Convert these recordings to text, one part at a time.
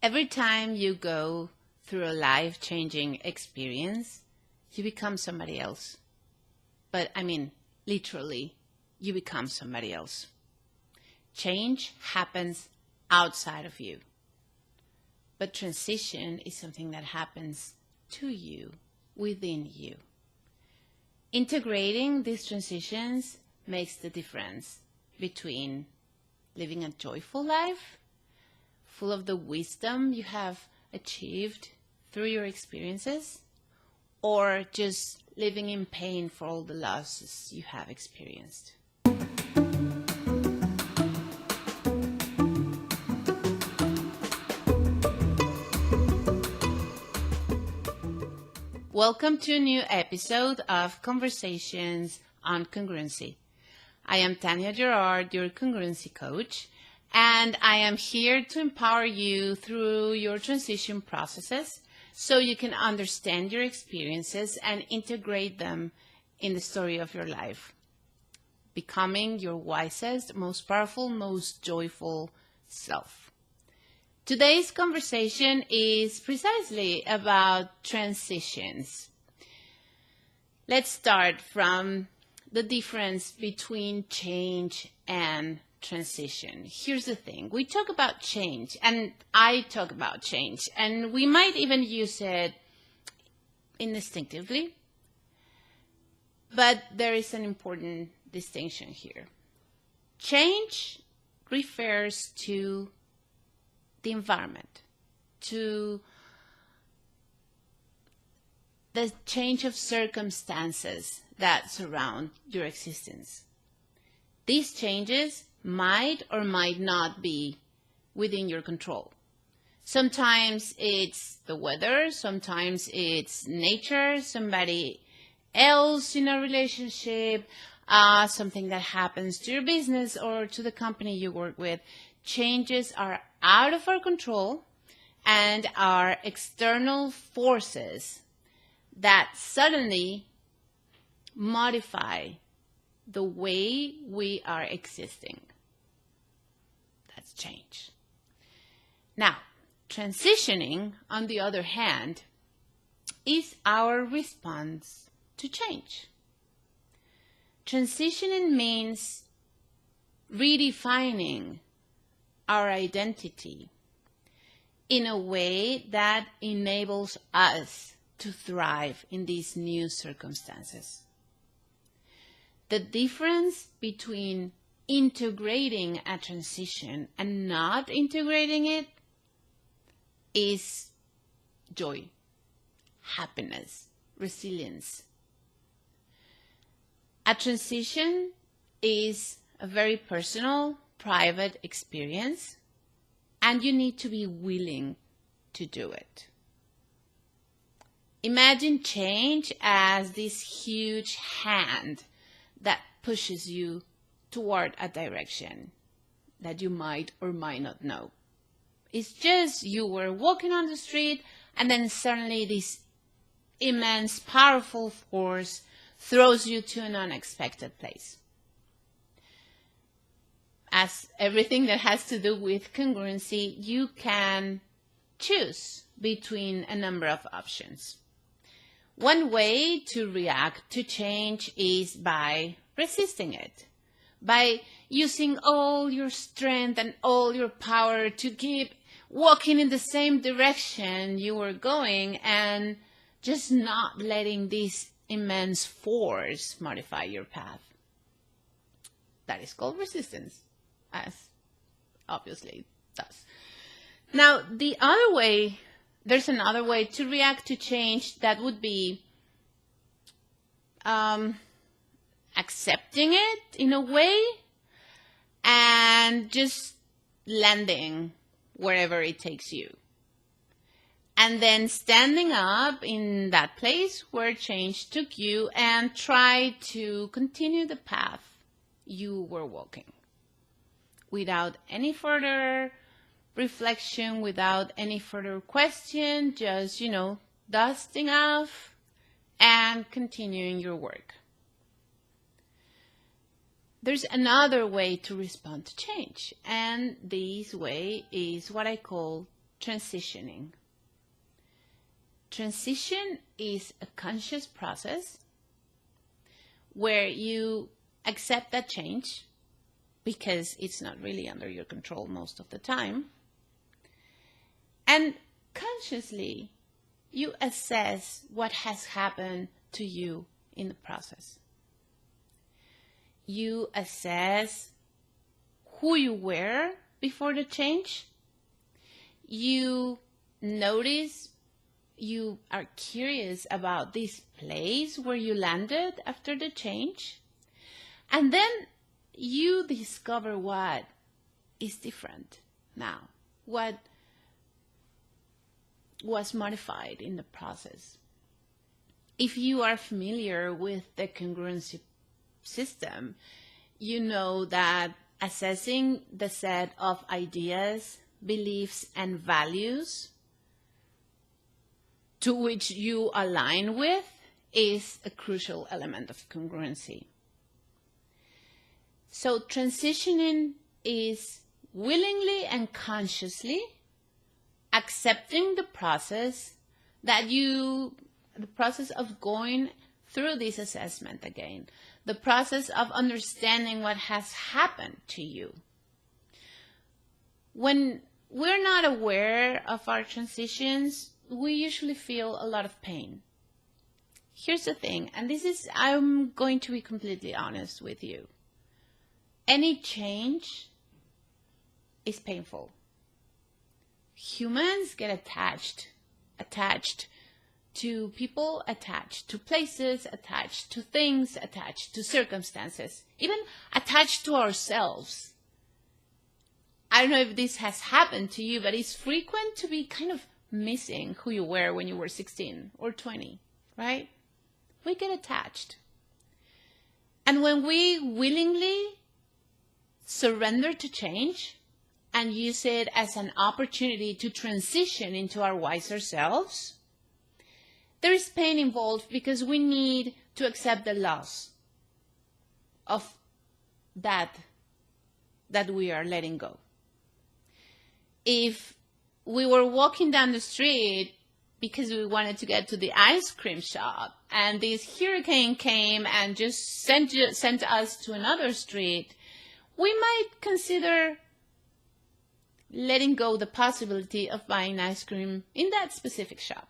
Every time you go through a life-changing experience, you become somebody else. But I mean, literally, you become somebody else. Change happens outside of you. But transition is something that happens to you, within you. Integrating these transitions makes the difference between living a joyful life, full of the wisdom you have achieved through your experiences, or just living in pain for all the losses you have experienced. Welcome to a new episode of Conversations on Congruency. I am Tanya Gerard, your Congruency coach, and I am here to empower you through your transition processes so you can understand your experiences and integrate them in the story of your life, becoming your wisest, most powerful, most joyful self. Today's conversation is precisely about transitions. Let's start from the difference between change and transition. Here's the thing. We talk about change, and I talk about change, and we might even use it instinctively, but there is an important distinction here. Change refers to the environment, to the change of circumstances that surround your existence. These changes might or might not be within your control. Sometimes it's the weather, sometimes it's nature, somebody else in a relationship, something that happens to your business or to the company you work with. Changes are out of our control and are external forces that suddenly modify the way we are existing. That's change. Now, transitioning, on the other hand, is our response to change. Transitioning means redefining our identity in a way that enables us to thrive in these new circumstances. The difference between integrating a transition and not integrating it is joy, happiness, resilience. A transition is a very personal, private experience, and you need to be willing to do it. Imagine change as this huge hand that pushes you toward a direction that you might or might not know. It's just you were walking on the street and then suddenly this immense, powerful force throws you to an unexpected place. As everything that has to do with congruency, you can choose between a number of options. One way to react to change is by resisting it, by using all your strength and all your power to keep walking in the same direction you were going and just not letting this immense force modify your path. That is called resistance, as obviously it does. Now, there's another way to react to change that would be accepting it in a way and just landing wherever it takes you. And then standing up in that place where change took you and try to continue the path you were walking without any further reflection, without any further question, just, dusting off and continuing your work. There's another way to respond to change, and this way is what I call transitioning. Transition is a conscious process where you accept that change because it's not really under your control most of the time. And consciously, you assess what has happened to you in the process. You assess who you were before the change. You notice, you are curious about this place where you landed after the change. And then you discover what is different now, what was modified in the process. If you are familiar with the congruency system, you know that assessing the set of ideas, beliefs, and values to which you align with is a crucial element of congruency. So transitioning is willingly and consciously accepting the process the process of going through this assessment again, the process of understanding what has happened to you. When we're not aware of our transitions, we usually feel a lot of pain. Here's the thing, and I'm going to be completely honest with you. Any change is painful. Humans get attached to people, attached to places, attached to things, attached to circumstances, even attached to ourselves. I don't know if this has happened to you, but it's frequent to be kind of missing who you were when you were 16 or 20, right? We get attached. And when we willingly surrender to change and use it as an opportunity to transition into our wiser selves, there is pain involved because we need to accept the loss of that we are letting go. If we were walking down the street because we wanted to get to the ice cream shop and this hurricane came and just sent us to another street, we might consider letting go the possibility of buying ice cream in that specific shop.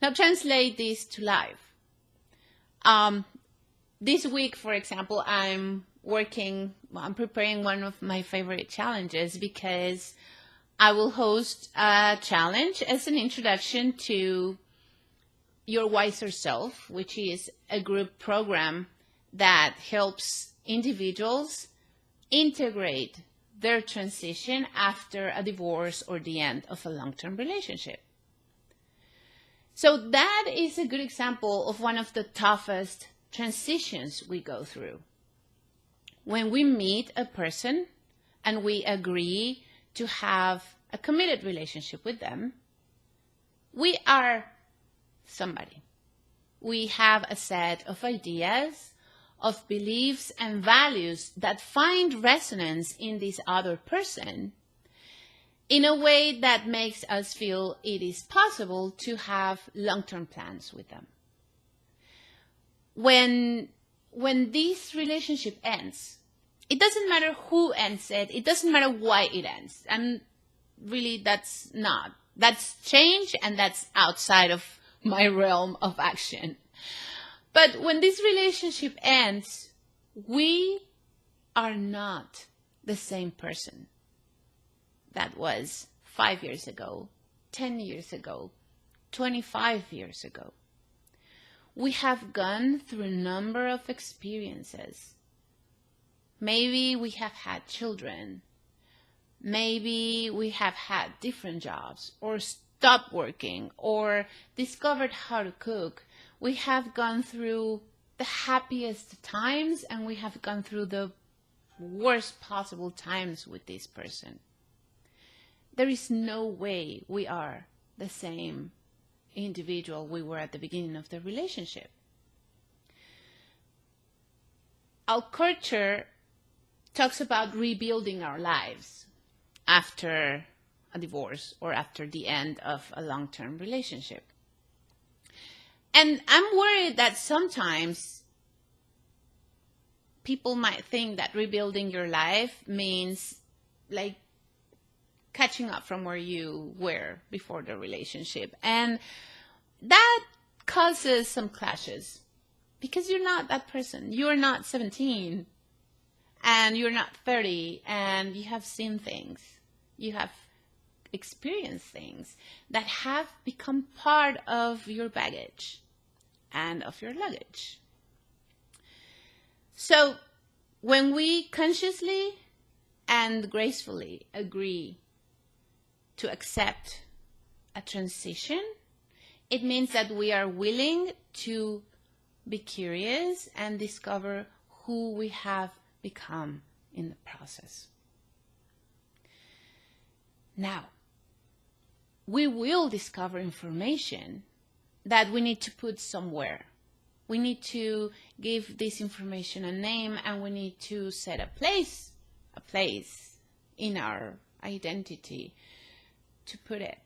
Now translate this to life. This week, for example, I'm preparing one of my favorite challenges because I will host a challenge as an introduction to Your Wiser Self, which is a group program that helps individuals integrate their transition after a divorce or the end of a long-term relationship. So that is a good example of one of the toughest transitions we go through. When we meet a person and we agree to have a committed relationship with them, we are somebody. We have a set of ideas, of beliefs and values that find resonance in this other person in a way that makes us feel it is possible to have long-term plans with them. When this relationship ends, it doesn't matter who ends it, it doesn't matter why it ends. And really that's change, and that's outside of my realm of action. But when this relationship ends, we are not the same person that was 5 years ago, 10 years ago, 25 years ago. We have gone through a number of experiences. Maybe we have had children. Maybe we have had different jobs, or stopped working, or discovered how to cook. We have gone through the happiest times, and we have gone through the worst possible times with this person. There is no way we are the same individual we were at the beginning of the relationship. Our culture talks about rebuilding our lives after a divorce or after the end of a long-term relationship. And I'm worried that sometimes people might think that rebuilding your life means like catching up from where you were before the relationship. And that causes some clashes because you're not that person. You're not 17 and you're not 30 and you have seen things. You have experienced things that have become part of your baggage and of your luggage. So when we consciously and gracefully agree to accept a transition, it means that we are willing to be curious and discover who we have become in the process. Now, we will discover information that we need to put somewhere. We need to give this information a name, and we need to set a place in our identity to put it.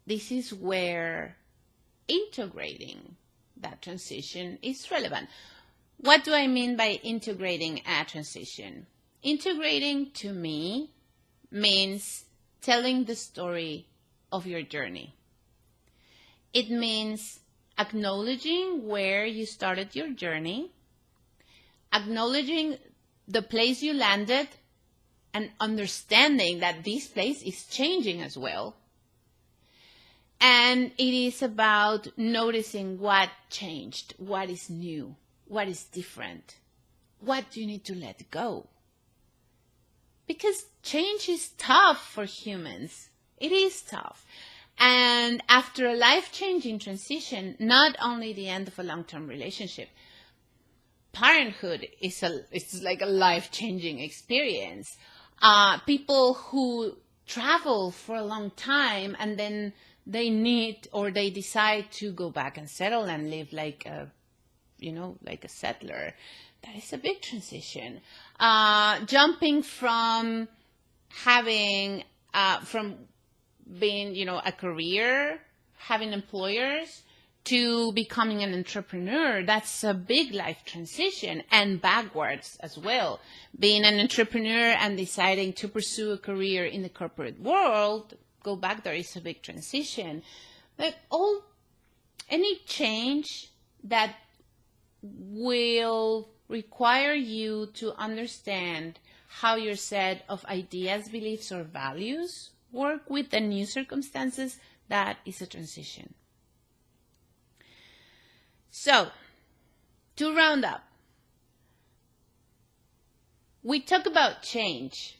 This is where integrating that transition is relevant. What do I mean by integrating a transition? Integrating to me means telling the story of your journey. It means acknowledging where you started your journey, acknowledging the place you landed, and understanding that this place is changing as well. And it is about noticing what changed, what is new, what is different, what do you need to let go. Because change is tough for humans. It is tough. And after a life-changing transition, not only the end of a long-term relationship, parenthood is like a life-changing experience. People who travel for a long time and then they need or they decide to go back and settle and live like a settler. That is a big transition. Jumping from having, from being, a career, having employers, to becoming an entrepreneur, that's a big life transition, and backwards as well. Being an entrepreneur and deciding to pursue a career in the corporate world, go back there is a big transition. Like any change that will require you to understand how your set of ideas, beliefs, or values work with the new circumstances, that is a transition. So, to round up, we talk about change.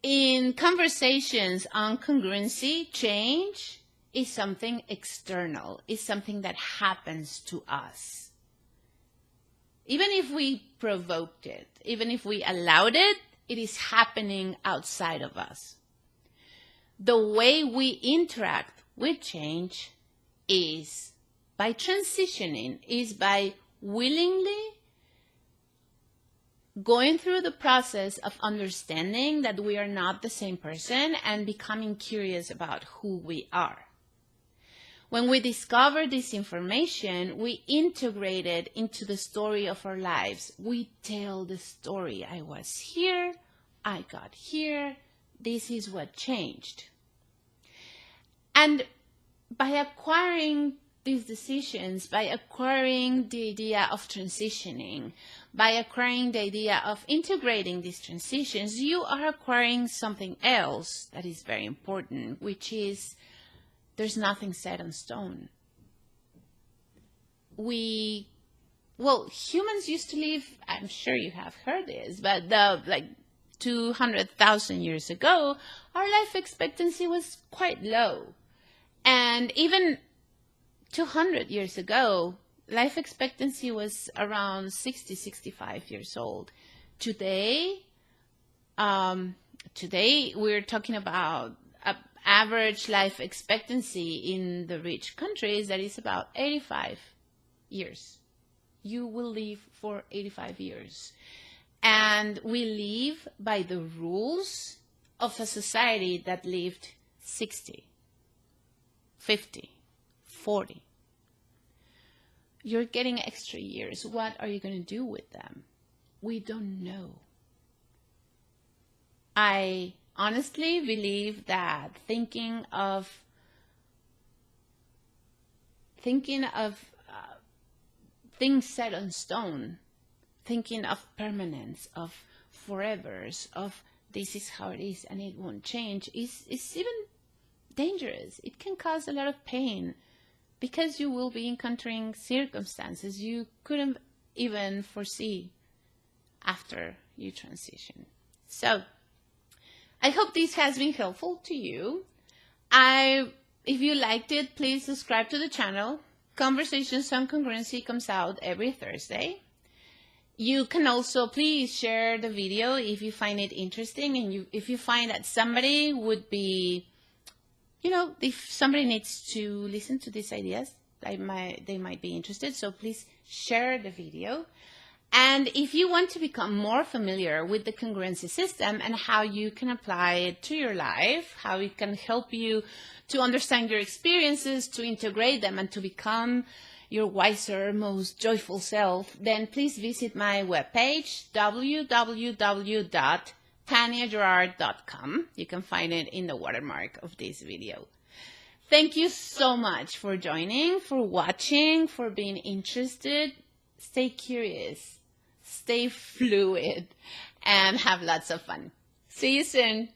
In conversations on congruency, change is something external, is something that happens to us. Even if we provoked it, even if we allowed it, it is happening outside of us. The way we interact with change is by transitioning, is by willingly going through the process of understanding that we are not the same person and becoming curious about who we are. When we discover this information, we integrate it into the story of our lives. We tell the story. I was here, I got here, this is what changed. And by acquiring these decisions, by acquiring the idea of transitioning, by acquiring the idea of integrating these transitions, you are acquiring something else that is very important, which is there's nothing set in stone. Humans used to live, I'm sure you have heard this, but 200,000 years ago, our life expectancy was quite low. And even 200 years ago, life expectancy was around 60, 65 years old. Today we're talking about an average life expectancy in the rich countries that is about 85 years. You will live for 85 years. And we live by the rules of a society that lived 60, 50, 40. You're getting extra years. What are you going to do with them? We don't know. I honestly believe that thinking of things set on stone, thinking of permanence, of forevers, of this is how it is and it won't change, is even dangerous. It can cause a lot of pain because you will be encountering circumstances you couldn't even foresee after you transition. So I hope this has been helpful to you. If you liked it, please subscribe to the channel. Conversations on Congruency comes out every Thursday. You can also please share the video if you find it interesting, and if you find that somebody would be, if somebody needs to listen to these ideas, they might be interested. So please share the video. And if you want to become more familiar with the congruency system and how you can apply it to your life, how it can help you to understand your experiences, to integrate them, and to become your wiser, most joyful self, then please visit my webpage, www.taniagerard.com. You can find it in the watermark of this video. Thank you so much for joining, for watching, for being interested. Stay curious, stay fluid, and have lots of fun. See you soon.